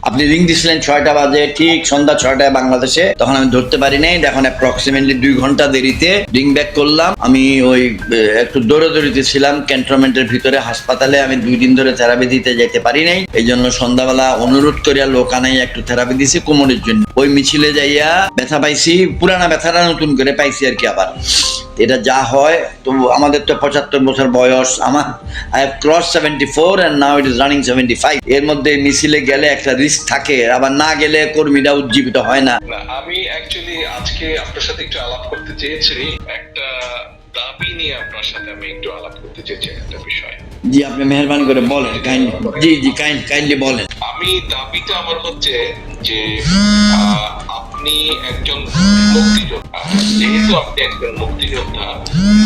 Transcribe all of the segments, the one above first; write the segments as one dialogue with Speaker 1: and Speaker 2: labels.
Speaker 1: আপনি রিং দিছিলেন 6টা বাজে, ঠিক সন্ধ্যা 6টায় বাংলাদেশে, তখন আমি ধরতে পারি নাই। এখন অ্যাপ্রক্সিমেটলি 2 ঘন্টা দেরিতে রিং ব্যাক করলাম। আমি ওই একটু দৌড়াদৌড়িতে ছিলাম ক্যান্টনমেন্টের ভিতরে হাসপাতালে। আমি 2 দিন ধরে থেরাপি দিতে যেতে পারি নাই, এই জন্য সন্ধ্যাবেলা অনুরোধ করিয়া লোক আনাই একটু থেরাপি দিছি কোমরের জন্য। ওই মিছিলে যাইয়া ব্যথা পাইছি, পুরানা ব্যথাটা নতুন করে পাইছি আর কি। আবার এটা যা হয়, তো আমাদের তো 75 বছর বয়স, আমার I have cross 74 and now it is running 75। এর মধ্যে মিছিলে গেলে একটা রিস্ক থাকে, আবার না গেলে কর্মীরা উজ্জীবিত হয় না।
Speaker 2: আমি অ্যাকচুয়ালি আজকে আপনার সাথে একটু আলাপ করতে চেয়েছি, একটা দাবি নিয়ে আপনার সাথে আমি একটু আলাপ করতে চেয়েছি একটা বিষয়।
Speaker 1: জি, আপনি মেহরবানি করে বলেন, কাইন্ডলি বলেন।
Speaker 2: আমি দাবিটা আমার হচ্ছে যে আপনি একজন মুক্তিযোদ্ধা, যেহেতু আপনি একজন মুক্তিযোদ্ধা,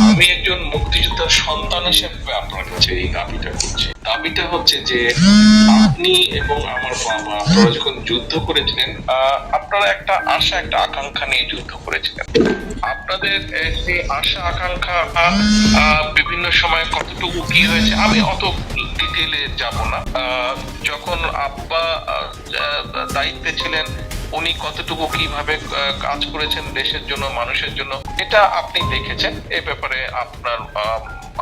Speaker 2: আমি একজন মুক্তিযোদ্ধার সন্তান হিসেবে আপনার কাছে এই দাবিটা করছি। দাবিটা হচ্ছে যে আপনি এবং আমার বাবা, আপনারা যখন যুদ্ধ করেছিলেন, আপনারা একটা আশা, একটা আকাঙ্ক্ষা নিয়ে যুদ্ধ করেছিলেন। আপনাদের যে আশা আকাঙ্ক্ষা বিভিন্ন সময় কতটুকু কি হয়েছে আমি অত ডিটেইলে যাব না। যখন আব্বা দায়িত্বে ছিলেন, উনি কতটুকু কিভাবে কাজ করেছেন দেশের জন্য, মানুষের জন্য, এটা আপনি দেখেছেন। এই ব্যাপারে আপনার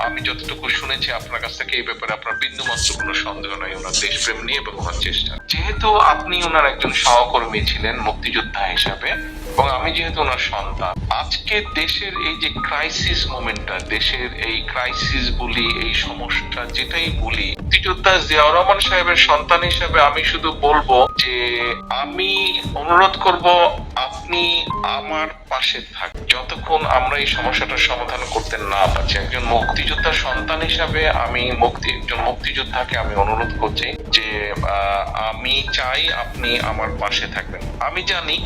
Speaker 2: আমি যতটুকু শুনেছি আপনার কাছ থেকে, এই ব্যাপারে আপনার বিন্দুমাত্র কোনো সন্দেহ নাই ওনার দেশপ্রেম নিয়ে এবং ওনার চেষ্টা। যেহেতু আপনি ওনার একজন সহকর্মী ছিলেন মুক্তিযোদ্ধা হিসাবে, এবং আমি যেহেতু ওনার সন্তান, আজকে দেশের এই যে ক্রাইসিস মোমেন্টটা, দেশের এই ক্রাইসিস বলি, এই সমস্যা যেটাই বলি, মুক্তিযোদ্ধা জিয়াউর রহমান সাহেবের সন্তান হিসাবে আমি শুধু বলবো যে আমি অনুরোধ করব আপনি আমার পাশে থাক যতক্ষণ আমরা এই সমস্যাটার সমাধান করতে না পারছি। একজন মুক্তিযোদ্ধার সন্তান হিসাবে আমি একজন মুক্তিযোদ্ধাকে আমি অনুরোধ করছি যে আমি চাই আপনি আমার পাশে থাকবেন। আমি জানি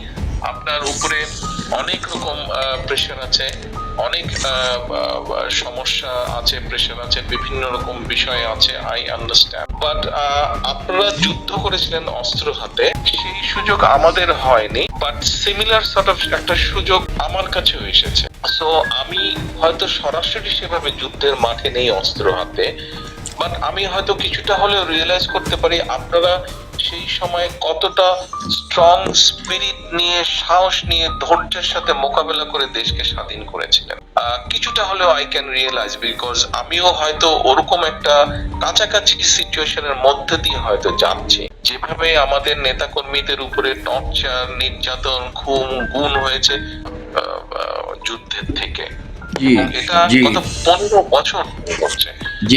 Speaker 2: আপনার উপরে অনেক রকম প্রেশার আছে, অনেক সমস্যা আছে, প্রেশার আছে, বিভিন্ন রকম বিষয় আছে, আই আন্ডারস্ট্যান্ড। বাট আপনারা যুদ্ধ করেছিলেন অস্ত্র হাতে, সেই সুযোগ আমাদের হয়নি, বাট সিমিলার সর্ট অফ একটা সুযোগ আমার কাছেও এসেছে। সো আমি হয়তো সরাসরি সেভাবে যুদ্ধের মাঠে নেই অস্ত্র হাতে, বাট আমি হয়তো কিছুটা হলেও রিয়েলাইজ করতে পারি আপনারা সেই সময় কতটা স্ট্রং স্পিরিট নিয়ে, সাহস নিয়ে, ধৈর্যের সাথে মোকাবেলা করে দেশকে স্বাধীন করেছিলেন। কিছুটা হলেও আই ক্যান রিয়েলাইজ, বিকজ আমিও হয়তো ওরকম একটা কাছাকাছি সিচুয়েশনের মধ্যে দিয়ে হয়তো যাচ্ছি। যেভাবে আমাদের নেতাকর্মীদের উপরে টর্চার, নির্যাতন, গুম হয়েছে যুদ্ধের থেকে, এটা গত 15 বছর হচ্ছে,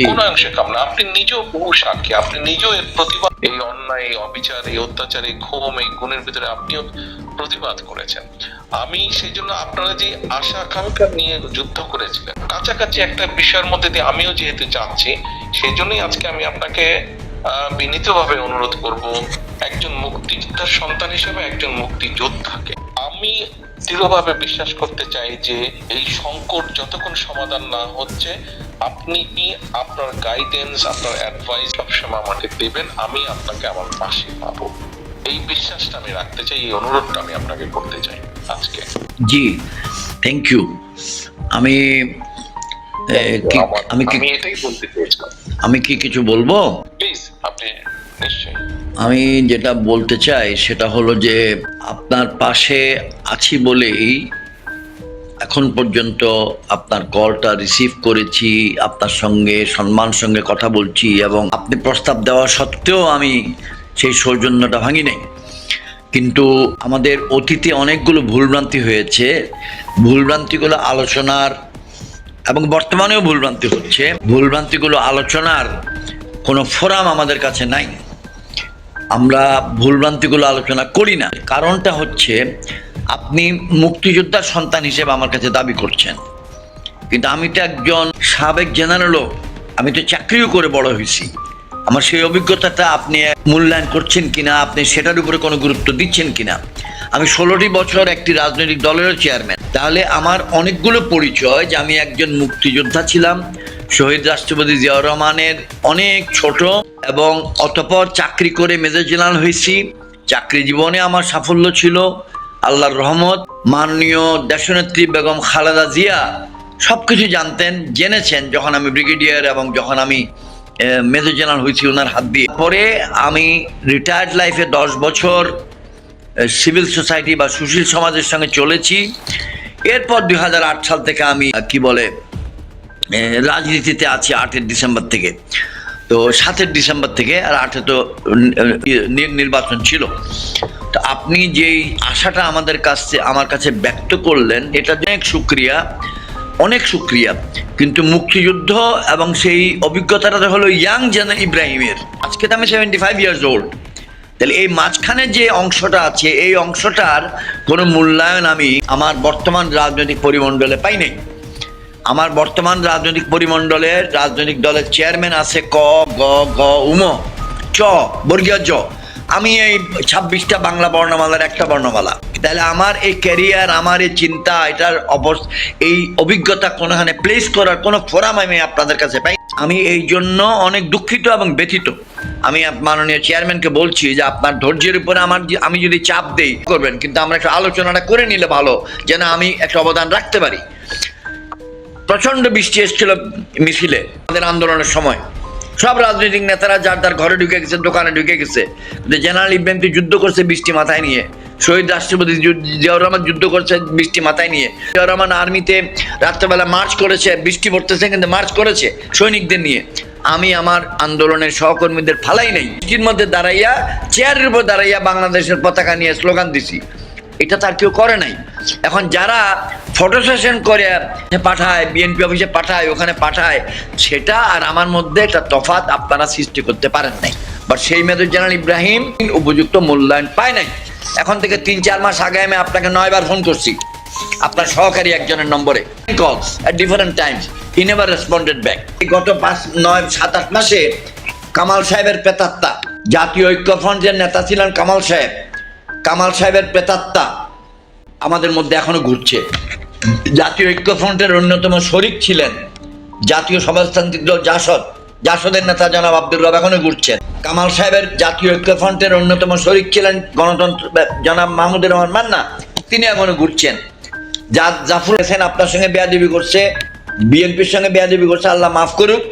Speaker 2: কোন অংশে কাম না। আপনি নিজেও বহু সাক্ষী, আপনি নিজেও এর প্রতিবাদ, এই অন্যায়, এই অবিচার, এই অত্যাচার, এই খুন, এই গুণের ভিতরে আপনিও প্রতিবাদ করেছেন। আমি সেই জন্য আপনারা যে আশা আকাঙ্ক্ষা নিয়ে যুদ্ধ করেছিলেন, কাছাকাছি একটা বিষয়ের মধ্যে দিয়ে আমিও যেহেতু যাচ্ছি, সেই জন্যই আজকে আমি আপনাকে বিনীতভাবে অনুরোধ করব, একজন মুক্তিযোদ্ধার সন্তান হিসেবে, একজন মুক্তিযোদ্ধাকে আমি দৃঢ়ভাবে বিশ্বাস করতে চাই যে এই সংকট যতক্ষণ সমাধান না হচ্ছে, আপনি আপনার গাইডেন্স, আপনার অ্যাডভাইস সবসময় আমাকে দেবেন, আমি আপনাকে আমার পাশে পাবো। এই বিশ্বাসটা আমি রাখতে চাই, এই অনুরোধটা আমি আপনাকে করতে চাই আজকে।
Speaker 1: জি, থ্যাংক ইউ। আমি
Speaker 2: এটাই বলতে চেয়েছিলাম।
Speaker 1: আমি কি কিছু বলবো?
Speaker 2: প্লিজ, আপনি নিশ্চয়ই।
Speaker 1: আমি যেটা বলতে চাই সেটা হলো যে আপনার পাশে আছি বলেই এখন পর্যন্ত আপনার কলটা রিসিভ করেছি, আপনার সঙ্গে সম্মান সঙ্গে কথা বলছি, এবং আপনি প্রস্তাব দেওয়া সত্ত্বেও আমি সেই সৌজন্যটা ভাঙি নাই। কিন্তু আমাদের অতীতে অনেকগুলো ভুলভ্রান্তি হয়েছে, ভুলভ্রান্তিগুলো আলোচনার, এবং বর্তমানেও ভুলভ্রান্তি হচ্ছে, ভুলভ্রান্তিগুলো আলোচনার কোনো ফোরাম আমাদের কাছে নাই। আমরা ভুলভ্রান্তিগুলো আলোচনা করি না। কারণটা হচ্ছে আপনি মুক্তিযোদ্ধার সন্তান হিসেবে আমার কাছে দাবি করছেন, কিন্তু আমি তো একজন সাবেক জেনারেলও, আমি তো চাকরিও করে বড় হয়েছি। আমার সেই অভিজ্ঞতাটা আপনি মূল্যায়ন করছেন কিনা, আপনি সেটার উপরে কোনো গুরুত্ব দিচ্ছেন কিনা। আমি 16টি বছর একটি রাজনৈতিক দলেরও চেয়ারম্যান, তাহলে আমার অনেকগুলো পরিচয় যে আমি একজন মুক্তিযোদ্ধা ছিলাম, শহীদ রাষ্ট্রপতি জিয়াউর রহমানের অনেক ছোট, এবং অতঃপর চাকরি করে মেজর জেনারেল হয়েছি। চাকরি জীবনে আমার সাফল্য ছিল, আল্লাহর রহমত। মাননীয় দেশনেত্রী বেগম খালেদা জিয়া সব কিছু জানতেন, জেনেছেন যখন আমি ব্রিগেডিয়ার এবং যখন আমি মেজর জেনারেল হয়েছি ওনার হাত দিয়ে। পরে আমি রিটায়ার্ড লাইফে 10 বছর সিভিল সোসাইটি বা সুশীল সমাজের সঙ্গে চলেছি। এরপর 2008 সাল থেকে আমি রাজনীতিতে আছি 8 ডিসেম্বর থেকে, তো 7 ডিসেম্বর থেকে, আর 8 তো নির্বাচন ছিল। তো আপনি যেই আশাটা আমার কাছে ব্যক্ত করলেন, এটা অনেক শুক্রিয়া। কিন্তু মুক্তিযুদ্ধ এবং সেই অভিজ্ঞতাটা হলো ইয়াং ইব্রাহিমের। আজকে তো আমি 75 ইয়ার্স ওল্ড। তাহলে এই মাঝখানে যে অংশটা আছে, এই অংশটার কোনো মূল্যায়ন আমি আমার বর্তমান রাজনৈতিক পরিমণ্ডলে পাই নাই। আমার বর্তমান রাজনৈতিক পরিমণ্ডলের রাজনৈতিক দলের চেয়ারম্যান আছে ক, গ, গ, উম, চ, বর্গীয় জ। আমি এই 26টা বাংলা বর্ণমালার একটা বর্ণমালা। তাহলে আমার এই ক্যারিয়ার, আমার এই চিন্তা, এই অভিজ্ঞতা কোনোখানে প্লেস করার কোনো ফোরাম আমি আপনাদের কাছে পাই। আমি এই জন্য অনেক দুঃখিত এবং ব্যথিত। আমি মাননীয় চেয়ারম্যানকে বলছি যে আপনার ধৈর্যের উপরে আমি যদি চাপ দেই করবেন, কিন্তু আমরা একটু আলোচনাটা করে নিলে ভালো, যেন আমি একটা অবদান রাখতে পারি। প্রচন্ড বৃষ্টি এসেছিল মিছিলে আমাদের আন্দোলনের সময়। সব রাজনৈতিক নেতারা যার ঘরে ঢুকে গেছে, দোকানে ঢুকে গেছে। জেনারেল ইব্রাহিম যুদ্ধ করছে বৃষ্টি মাথায় নিয়ে, শহীদ রাষ্ট্রপতি জিয়াউর রহমান যুদ্ধ করছে বৃষ্টি মাথায় নিয়ে। জিয়াউর রহমান আর্মিতে রাত্রেবেলা মার্চ করেছে, বৃষ্টি পড়তেছে কিন্তু মার্চ করেছে সৈনিকদের নিয়ে। আমি আমার আন্দোলনের সহকর্মীদের ফালাই নাই, বৃষ্টির মধ্যে দাঁড়াইয়া, চেয়ারের উপর দাঁড়াইয়া বাংলাদেশের পতাকা নিয়ে স্লোগান দিছি। এটা তার কেউ করে নাই। এখন যারা ফটো সেশন করে পাঠায়, বিএনপি অফিসে পাঠায়, ওখানে পাঠায়, সেটা আর আমার মধ্যে একটা তফাৎ আপনারা সৃষ্টি করতে পারেন নাই। বাট সেই মেজর জেনারেল ইব্রাহিম উপযুক্ত মূল্যায়ন পায় নাই। এখন থেকে 3-4 মাস আগে আমি আপনাকে 9 বার ফোন করছি আপনার সহকারী একজনের নম্বরে, calls at different times, he never responded back. গত 5-9-7-8 মাসে কামাল সাহেবের প্রেতাত্মা, জাতীয় ঐক্যফ্রন্টের নেতা ছিলেন কামাল সাহেবের প্রেতাত্মা আমাদের মধ্যে এখনো ঘুরছে। জাতীয় ঐক্যফ্রন্টের অন্যতম শরিক ছিলেন জাতীয় সমাজতান্ত্রিক দল জাসদের নেতা জনাব আব্দুর রব, এখনো ঘুরছেন। কামাল সাহেবের জাতীয় ঐক্যফ্রন্টের অন্যতম শরিক ছিলেন গণতন্ত্র জনাব মাহমুদুর রহমান মান্না, তিনি এখনো ঘুরছেন। জাফর হোসেন আপনার সঙ্গে বেয়াদবি করছে, বিএনপির সঙ্গে বেয়াদবি করছে, আল্লাহ মাফ করুক।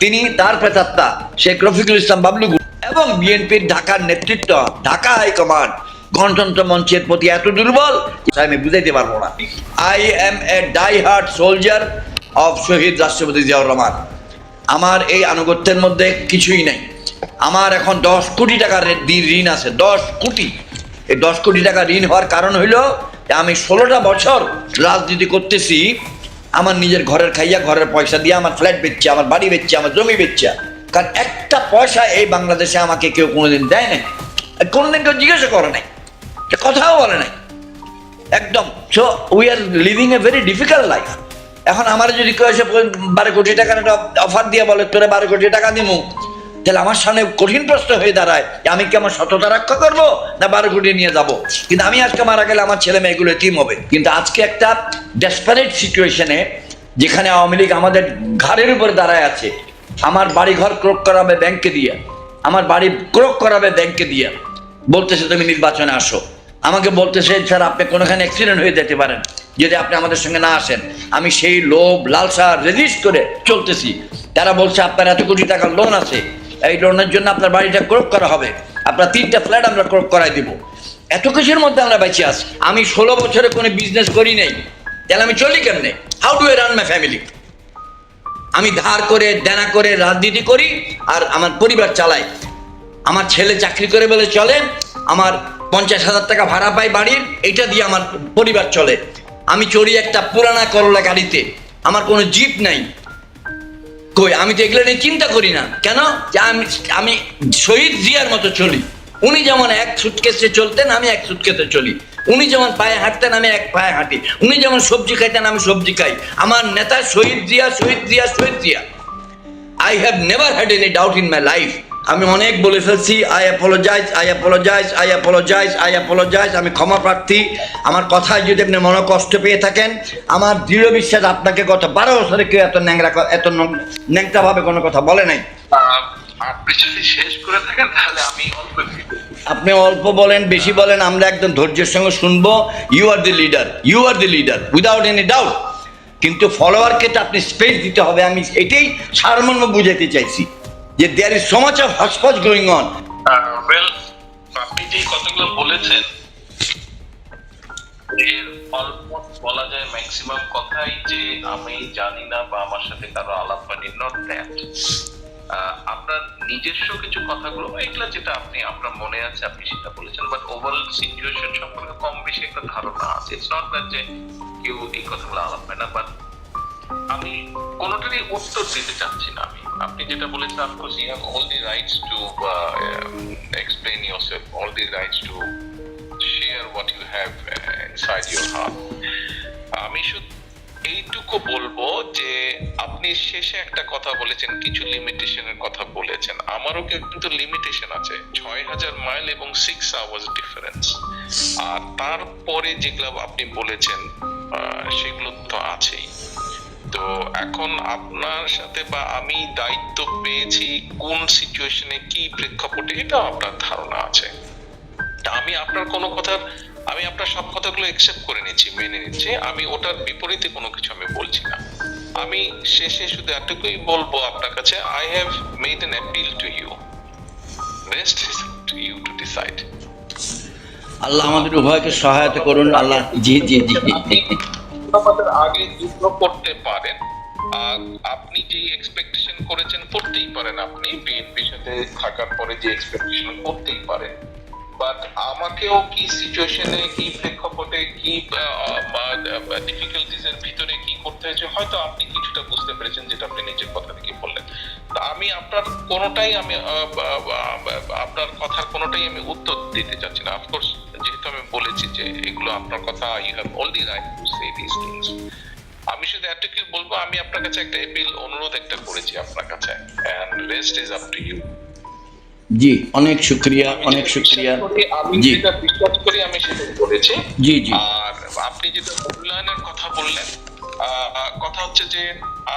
Speaker 1: তিনি তার প্রেতাত্মা শেখ রফিকুল ইসলাম বাবলু এবং বিএনপির ঢাকার নেতৃত্ব, ঢাকা হাইকমান্ড গণতন্ত্র মঞ্চের প্রতি এত দুর্বল আমি বুঝাইতে পারবো না। I am a die hard soldier of শহীদ রাষ্ট্রপতি জিয়াউর রহমান। আমার এই আনুগত্যের মধ্যে কিছুই নাই। আমার এখন 10 কোটি টাকার ঋণ আছে, 10 কোটি। এই 10 কোটি টাকা ঋণ হওয়ার কারণ হইল আমি 16টা বছর রাজনীতি করতেছি আমার নিজের ঘরের খাইয়া, ঘরের পয়সা দিয়ে, আমার ফ্ল্যাট বেচছে, আমার বাড়ি বেচছে, আমার জমি বেচছে। কারণ একটা পয়সা এই বাংলাদেশে আমাকে কেউ কোনোদিন দেয় নাই, কোনোদিন কেউ জিজ্ঞাসা করে নাই, কথাও বলে নাই একদম। So we are living a very difficult life. এখন আমার যদি কেউ এসে 12 কোটি টাকার একটা অফার দিয়ে বলে তোরা 12 কোটি টাকা দিমু, তাহলে আমার সামনে কঠিন প্রশ্ন হয়ে দাঁড়ায় আমি কি আমার সততা রক্ষা করবো না 12 কোটি নিয়ে যাব। কিন্তু আমি আজকে মারা গেলে আমার ছেলে মেয়েগুলো এতিম হবে। কিন্তু আজকে একটা ডেসপারেট সিচুয়েশনে, যেখানে আওয়ামী লীগ আমাদের ঘাড়ের উপর দাঁড়ায় আছে, আমার বাড়ি ঘর ক্রোক করাবে ব্যাংকে দিয়ে, আমার বাড়ি ক্রোক করাবে ব্যাংকে দিয়ে, বলতেছে তুমি নির্বাচনে আসো। আমাকে বলতেছে স্যার আপনি কোনোখানে অ্যাক্সিডেন্ট হয়ে যেতে পারেন যদি আপনি আমাদের সঙ্গে না আসেন। আমি সেই লোভ লালসা রেজিস্ট করে চলতেছি। তারা বলছে আপনার এত কোটি টাকার লোন আছে, এই লোনের জন্য আপনার বাড়িটা ক্রোক করা হবে, আপনার 3টা ফ্ল্যাট আমরা ক্রোক করাই দিব। এত কিছুর মধ্যে আমরা বেঁচে আছি। আমি 16 বছরে কোনো বিজনেস করি নাই, তাহলে আমি চলি কেমনে? How do I run my family? আমি ধার করে দেনা করে রাজনীতি করি আর আমার পরিবার চালাই। আমার ছেলে চাকরি করে বলে চলে, আমার 50,000 টাকা ভাড়া পাই বাড়ির, এটা দিয়ে আমার পরিবার চলে। আমি চড়ি একটা পুরানা করলা গাড়িতে, আমার কোনো জিপ নাই। কই আমি তো এগুলো নিয়ে চিন্তা করি না। কেন? আমি শহীদ জিয়ার মতো চলি। উনি যেমন এক সুটকেসে চলতেন, আমি এক সুটকেসে চলি। উনি যেমন পায়ে হাঁটতেন, আমি এক পায়ে হাঁটি। উনি যেমন সবজি খাইতেন, আমি সবজি খাই। আমার নেতা শহীদ জিয়া, শহীদ জিয়া, শহীদ Zia. I have never had any doubt in my life. আমি অনেক বলে ফেলছি, আই অ্যাপোলোজাইজ। আমি ক্ষমা প্রার্থী। আমার কথায় যদি আপনি মনে কষ্ট পেয়ে থাকেন, আমার দৃঢ় বিশ্বাস আপনাকে গত 12 বছরে কেউ এত ন্যাংটা ভাবে কোনো কথা বলে নাই।
Speaker 2: আপনি যদি শেষ করে থাকেন তাহলে আমি অল্প,
Speaker 1: আপনি অল্প বলেন বেশি বলেন, আমরা একদম ধৈর্যের সঙ্গে শুনবো। You are the leader without any doubt. কিন্তু ফলোয়ারকে তো আপনি স্পেস দিতে হবে। আমি এটাই সারমর্ম বুঝাইতে চাইছি। যে there is so much of hotchpotch going on.
Speaker 2: Well, আপনি যে কথাগুলো বলেছেন এর অলমোস্ট বলা যায় ম্যাক্সিমাম কথাই যে আমি জানি না বা আমার সাথে কারো আলাপ হয়নি, নট দ্যাট। আপনার নিজস্ব কিছু কথাগুলো এগুলা যেটা আপনি আপনার মনে আছে আপনি সেটা বলেছেন, বাট ওভারঅল সিচুয়েশন সম্পর্কে কম বেশি একটা ধারণা আছে। ইটস নট দ্যাট যে কেউ এই কথাগুলো আলাপ হয় না, বাট আমি কোনোটারই উত্তর দিতে চাচ্ছি না। আপনি যেটা বলেছেন, of course you have all the rights to explain yourself, all the rights to share what you have inside your heart. আমি শুধু এইটুকু বলবো যে আপনি শেষে একটা কথা বলেছেন, কিছু লিমিটেশনের কথা বলেছেন। আমারও কিন্তু লিমিটেশন আছে, 6000 মাইল এবং 6 আওয়ার্স ডিফারেন্স। আর তারপরে যেগুলো আপনি বলেছেন সেগুলো তো আছেই। তো এখন আপনার সাথে বা আমি দায়িত্ব পেয়েছি কোন সিচুয়েশনে কি প্রেক্ষাপটে, এটা আপনার ধারণা আছে। আমি আপনার কোনো কথার, আমি আপনার সব কথাগুলো একসেপ্ট করে নিচ্ছি, মেনে নিচ্ছি। আমি ওটার বিপরীতে কোনো কিছু আমি বলছি না। আমি শেষে শুধু এতটুকুই বলবো আপনার কাছে, I have made an appeal to you, rest is to you to decide.
Speaker 1: Allah আমাদের উভয়কে সহায়তা করুন। আল্লাহ, জি জি জি।
Speaker 2: আমাদের আগে যুদ্ধ করতে পারেন, আপনি যে এক্সপেকটেশন করেছেন করতেই পারেন, আপনি বিএনপির সাথে থাকার পরে যে এক্সপেকটেশন করতেই পারেন, বাট আমাকেও কি সিচুয়েশনে, কি প্রেক্ষাপটে, কি ডিফিকাল্টিজ এর ভিতরে কি করতে হয়েছে হয়তো আপনি কিছুটা বুঝতে পেরেছেন, যেটা আপনি নিজের কথা থেকে বললেন। তা আমি আপনার কোনোটাই, আমি আপনার কথার কোনোটাই আমি উত্তর দিতে চাচ্ছি না। অফকোর্স যেহেতু আমি বলেছি যে এগুলো আপনার কথা, you have all the right to say this things. আমি শুধু এতটুকু বলবো, আমি আপনার কাছে একটা অ্যাপিল, অনুরোধ একটা করেছি আপনার কাছে, and rest is up to you.
Speaker 1: জি, অনেক শুকরিয়া, অনেক শুকরিয়া।
Speaker 2: আমি
Speaker 1: জি
Speaker 2: যেটা বিশ্বাস করি আমি সেটা বলেছি।
Speaker 1: জি জি।
Speaker 2: আর আপনি যেটা মূল্যায়নের কথা বললেন, কথা হচ্ছে যে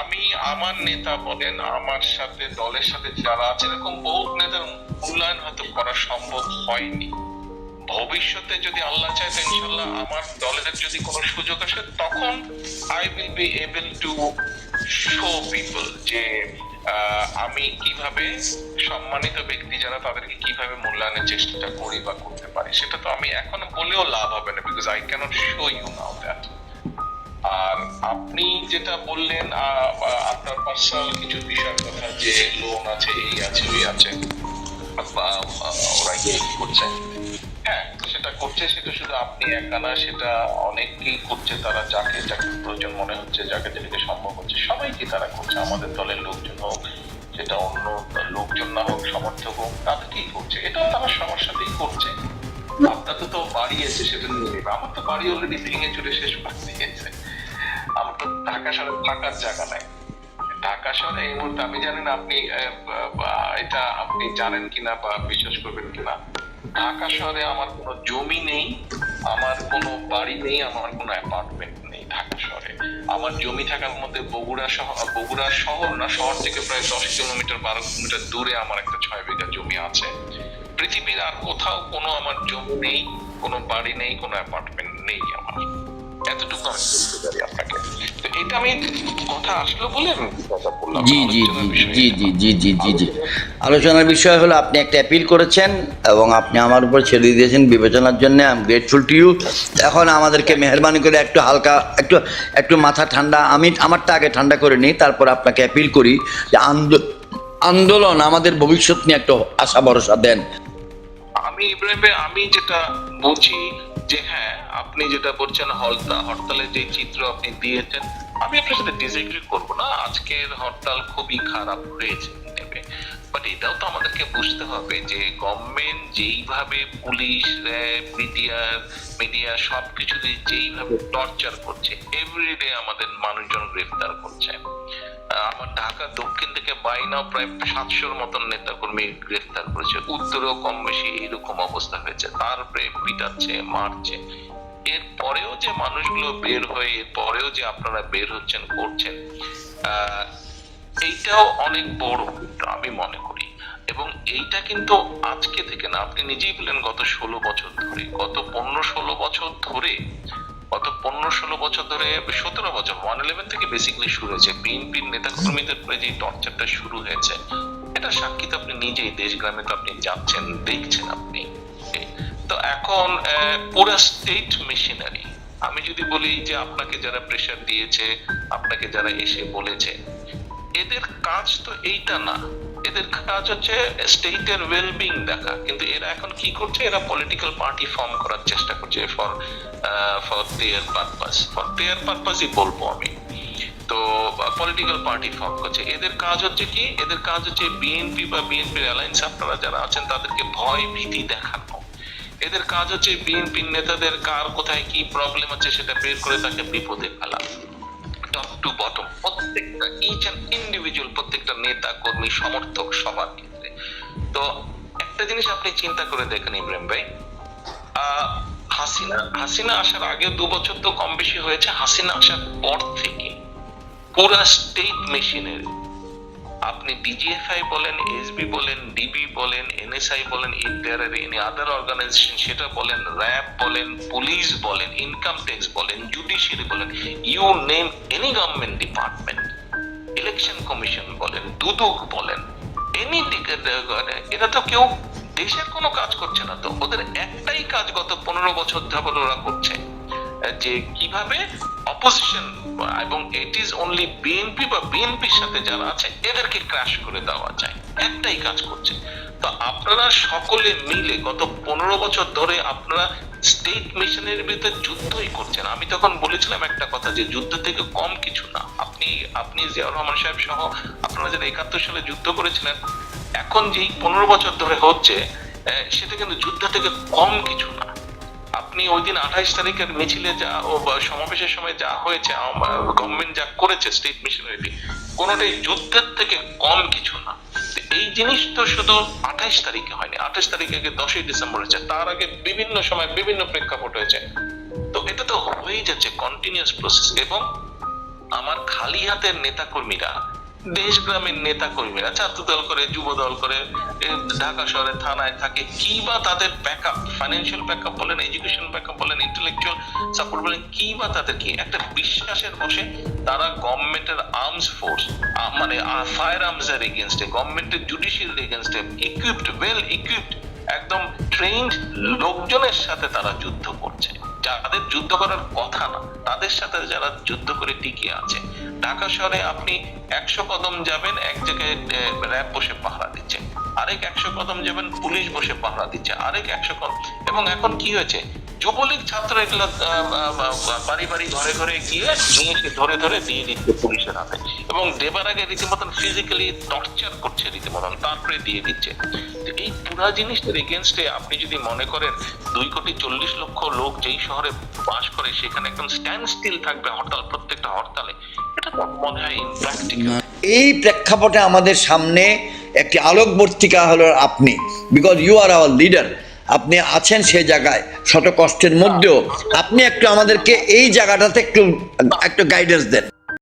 Speaker 2: আমি, আমার নেতা বলেন, আমার সাথে দলের সাথে যারা আছে, এরকম বহু নেতার মূল্যায়ন হয়তো করা সম্ভব হয়নি। ভবিষ্যতে যদি আল্লাহ চায় তো ইনশাল্লাহ আমার দলের যদি কোনো সুযোগ আসে, তখন I will be able to show people যে আমি কিভাবে সম্মানিত ব্যক্তি যারা, তাদেরকে কিভাবে মূল্যায়নের চেষ্টা করি বা করতে পারি। সেটা তো আমি এখন বলেও লাভ হবে না, because I can't show you now that. আর আপনি যেটা বললেন আপনার পার্সোনাল কিছু বিষয়ের কথা, যে লোন আছে, এই আছে, ওই আছে, বা ওরা কি করছে, হ্যাঁ সেটা করছে, সেটা শুধু আপনি একা না, সেটা অনেকেই করছে। তারা যাকে যাকে প্রয়োজন মনে হচ্ছে, যাকে যেটাকে সম্ভব হচ্ছে, সবাইকে তারা করছে। আমাদের দলের লোকজন হোক, সেটা অন্য লোকজন না হোক, সমর্থক হোক, তাদেরকেই করছে। এটাও তারা সবার সাথেই করছে। আপনার তো বাড়ি আছে, সেটা নিয়ে নেবে। আমার তো বাড়ি অলরেডি ভেঙে চুরে শেষ করে দিয়েছে। আমার তো ঢাকা শহরে থাকার জায়গা নাই। ঢাকা শহরে এই মুহূর্তে, আমি জানি না আপনি এটা আপনি জানেন কিনা বা বিশ্বাস করবেন কিনা, ঢাকা শহরে আমার কোনো জমি নেই, আমার কোনো বাড়ি নেই, আমার কোনো অ্যাপার্টমেন্ট নেই ঢাকা শহরে। আমার জমি থাকার মধ্যে বগুড়া শহর না, শহর থেকে প্রায় 10 কিলোমিটার 12 কিলোমিটার দূরে আমার একটা 6 বিঘা জমি আছে। পৃথিবীর আর কোথাও কোনো আমার জমি নেই, কোনো বাড়ি নেই, কোনো অ্যাপার্টমেন্ট নেই আমার। এতটুকু আমি বলতে পারি আপনাকে। তো এটা আমি কথা আসলো বলে আমি কথা বললাম।
Speaker 1: জি জি জি জি জি জি জি জি জি। আলোচনার বিষয় হলো আপনি একটা অ্যাপিল করেছেন এবং আপনি আমার উপর ছেড়ে দিয়েছেন বিবেচনার জন্য। I am grateful to you. এখন আমাদেরকে মেহরবানি করে একটু হালকা, একটু মাথা ঠান্ডা, আমি আমারটা আগে ঠান্ডা করে নিই, তারপর আপনাকে অ্যাপিল করি যে আন্দোলন আমাদের ভবিষ্যৎ নিয়ে একটু আশা ভরসা দেন।
Speaker 2: আমি ইব্রাহিম, আমি যেটা বুঝি যে হ্যাঁ, আপনি যেটা বলছেন হরতালের যে চিত্র আপনি দিয়েছেন, আমি আপনার সাথে ডিসএগ্রি করবো না। আজকের হরতাল খুবই খারাপ হয়েছে, বাট এটাও তো আমাদেরকে বুঝতে হবে যে গভর্নমেন্ট যেইভাবে পুলিশ, র্যাব, মিডিয়া সবকিছু যেইভাবে টর্চার করছে, এভরিডে আমাদের মানুষজন গ্রেফতার করছে। আমার ঢাকা দক্ষিণ থেকে বাইনাও প্রায় 700-র মতন নেতা কর্মী গ্রেফতার করেছে। উত্তরেও কম বেশি এইরকম অবস্থা হয়েছে, তারপরে পিটাচ্ছে, মারছে। এরপরেও যে মানুষগুলো বের হয়ে, এরপরেও যে আপনারা বের হচ্ছেন, করছেন, এইটাও অনেক বড় আমি মনে করি। এবং এইটা কিন্তু আজকে থেকে না, আপনি নিজেই বললেন গত 16 বছর ধরে, গত 15-16 বছর ধরে, 17 বছর 111 থেকে বেসিক্যালি শুরু হয়েছে। বিএনপির নেতা কর্মীদের উপরে যে টর্চারটা শুরু হয়েছে, এটা সাক্ষী তো আপনি নিজেই, দেশগ্রামে তো আপনি যাচ্ছেন, দেখছেন আপনি। তো এখন পুরো স্টেট মেশিনারি, আমি যদি বলি যে আপনাকে যারা প্রেসার দিয়েছে, আপনাকে যারা এসে বলেছে, এদের কাজ তো এইটা না। এদের কাজ হচ্ছে স্টেটের ওয়েলবিং দেখা, কিন্তু এরা এখন কি করছে, এরা পলিটিক্যাল পার্টি ফর্ম করার চেষ্টা করছে ফর দেয়ার পারপাসই বলবো আমি। তো পলিটিক্যাল পার্টি ফর্ম করছে। এদের কাজ হচ্ছে কি, এদের কাজ হচ্ছে বিএনপি বা বিএনপির অ্যালায়েন্স আপনারা যারা আছেন তাদেরকে ভয় ভীতি দেখানো। এদের কাজ হচ্ছে বিএনপির নেতাদের কার কোথায় কি প্রবলেম আছে সেটা বের করে তাকে বিপদে ফেলা, টপ টু বটম, প্রত্যেকটা ইচ এন্ড ইন্ডিভিজুয়াল, প্রত্যেকটা নেতা কর্মী সমর্থক সবার ক্ষেত্রে। তো একটা জিনিস আপনি চিন্তা করে দেখেন ইব্রাহিম ভাই, হাসিনা আসার আগে 2 বছর তো কম বেশি হয়েছে, হাসিনা আসার পর থেকে পুরা স্টেট মেশিনের, আপনি ডিজিএফআই বলেন, এসবি বলেন, ডিবি বলেন, এনএসআই বলেন, if there are any other organization, সেটা বলেন, র্যাব বলেন, পুলিশ বলেন, ইনকাম ট্যাক্স বলেন, জুডিশিয়ারি বলেন, you name any government department, election commission বলেন, দুদক বলেন, এনি টিকেট, এরা তো কেউ দেশের কোনো কাজ করছে না। তো ওদের একটাই কাজ গত 15 বছর ধরে ওরা করছে, যে কিভাবে অপোজিশন, এবং ইট ইজ অনলি বিএনপি বা বিএনপির সাথে যারা আছে এদেরকে ক্র্যাশ করে দেওয়া যায়, একটাই কাজ করছে। তো আপনারা সকলে মিলে গত 15 বছর ধরে আপনারা স্টেট মিশনের বিরুদ্ধে যুদ্ধই করছেন। আমি তখন বলেছিলাম একটা কথা, যে যুদ্ধ থেকে কম কিছু না। আপনি জিয়াউর রহমান সাহেব সহ আপনারা যারা 71 সালে যুদ্ধ করেছিলেন, এখন যেই 15 বছর ধরে হচ্ছে সেটা কিন্তু যুদ্ধ থেকে কম কিছু না। আপনি ওই দিন 28 তারিখের মিছিলে যা ও সমাবেশের সময় যা হয়েছে, গভর্নমেন্ট যা করেছে স্টেট মিশনারি, কোনোটাই যুদ্ধের থেকে কম কিছু না। এই জিনিস তো শুধু 28 তারিখে হয়নি, 28 তারিখে 10ই ডিসেম্বর হয়েছে, তার আগে বিভিন্ন সময় বিভিন্ন প্রেক্ষাপট হয়েছে। তো এটা তো হয়েই যাচ্ছে কন্টিনিউয়াস প্রসেস। এবং আমার খালি হাতের নেতা কর্মীরা, দেশগ্রামের নেতা কর্মীরা ছাত্র দল করে, যুব দল করে, ঢাকা শহরে থানায় থাকে, কি বা তাদের ব্যাকআপ, ফাইন্যান্সিয়াল ব্যাকআপ বলেন, এডুকেশন ব্যাকআপ বলেন, ইন্টেলেকচুয়াল সাপোর্ট বলেন, কি বা তাদের কি একটা বিশ্বাসের বসে তারা গভর্নমেন্টের আর্মস ফোর্স, মানে ফায়ার আর্মস এর এগেইনস্টে, গভর্নমেন্টের জুডিশিয়াল এগেইনস্টে ইকুইপড, ওয়েল ইকুইপড, একদম ট্রেইনড লোকজনের সাথে তারা যুদ্ধ করছে, যাদের যুদ্ধ করার কথা না, তাদের সাথে যারা যুদ্ধ করে টিকে আছে। ঢাকা শহরে আপনি 100 কদম যাবেন, এক জায়গায় র্যাব বসে পাহারা দিচ্ছে, আরেক 100 কদম যাবেন পুলিশ বসে পাহারা দিচ্ছে, আরেক 100 কদম। এবং এখন কি হয়েছে, যুবলীগ ছাত্র এগুলো বাড়ি বাড়ি ঘরে ঘরে গিয়ে নিয়ে ধরে ধরে দিয়ে দিচ্ছে পুলিশের হাতে, এবং দেবার আগে রীতিমতন ফিজিক্যালি টর্চার করছে রীতিমতন, তারপরে দিয়ে দিচ্ছে। এই পুরা জিনিসটার এগেনস্টে আপনি যদি মনে করেন 2,40,00,000 লোক যেই শহরে বাস করে সেখানে একদম স্ট্যান্ড স্টিল থাকবে হরতাল, প্রত্যেকটা হরতালে, এটা তো মনে হয় ইমপ্র্যাকটিক্যাল।
Speaker 1: এই প্রেক্ষাপটে আমাদের সামনে একটি আলোকবর্তিকা হলো আপনি, because you are our leader. আপনি আছেন সেই জায়গায় শত কষ্টের মধ্যেও, আপনি একটু আমাদেরকে এই জায়গাটাতে একটু গাইডেন্স দেন।